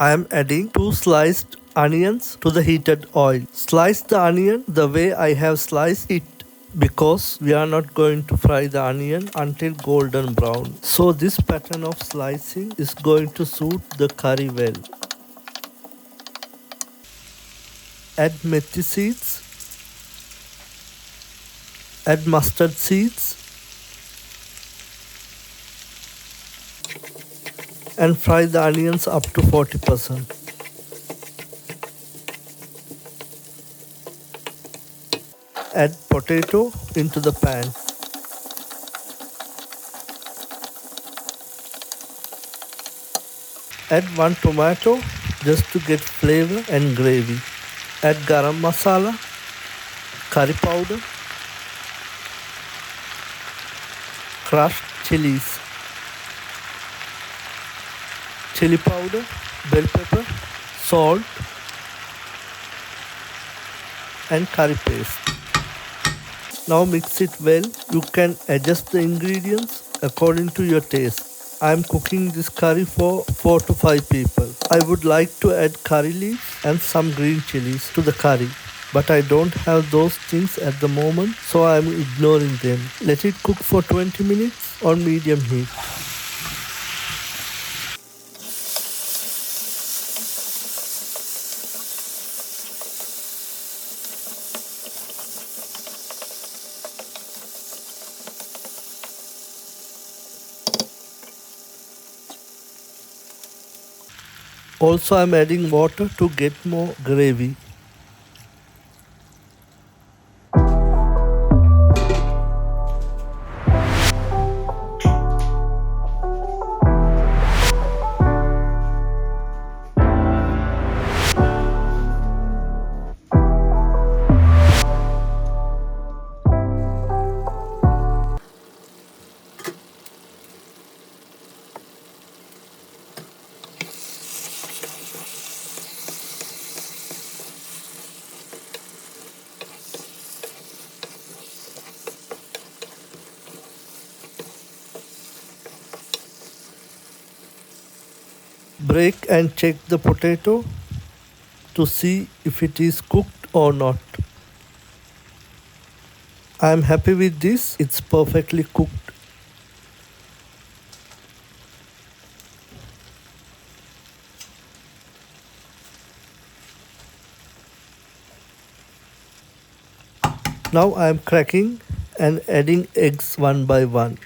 I am adding 2 sliced onions to the heated oil. Slice the onion the way I have sliced it because we are not going to fry the onion until golden brown. So this pattern of slicing is going to suit the curry well. Add methi seeds. Add mustard seeds. And fry the onions up to 40%. Add potato into the pan. Add 1 tomato just to get flavor and gravy. Add garam masala, curry powder, crushed chillies, chili powder, bell pepper, salt and curry paste. Now mix it well. You can adjust the ingredients according to your taste. I am cooking this curry for 4 to 5 people. I would like to add curry leaves and some green chillies to the curry, but I don't have those things at the moment, so I am ignoring them. Let it cook for 20 minutes on medium heat. Also, I am adding water to get more gravy. Break and check the potato to see if it is cooked or not. I am happy with this, it's perfectly cooked. Now I am cracking and adding eggs one by one.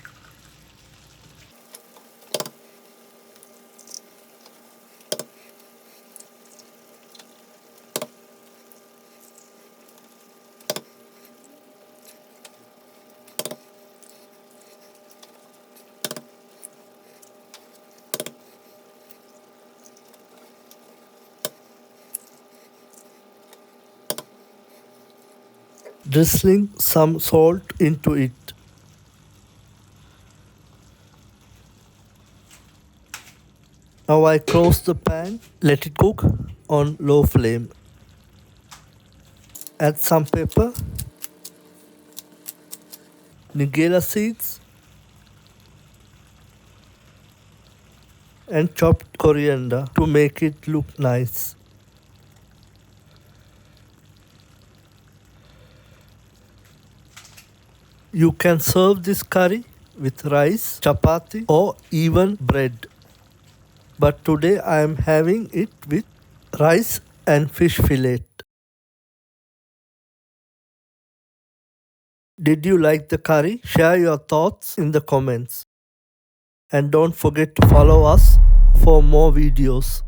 Drizzling some salt into it. Now I close the pan, let it cook on low flame. Add some pepper, nigella seeds and chopped coriander to make it look nice. You can serve this curry with rice, chapati or even bread. But today I am having it with rice and fish fillet. Did you like the curry? Share your thoughts in the comments. And don't forget to follow us for more videos.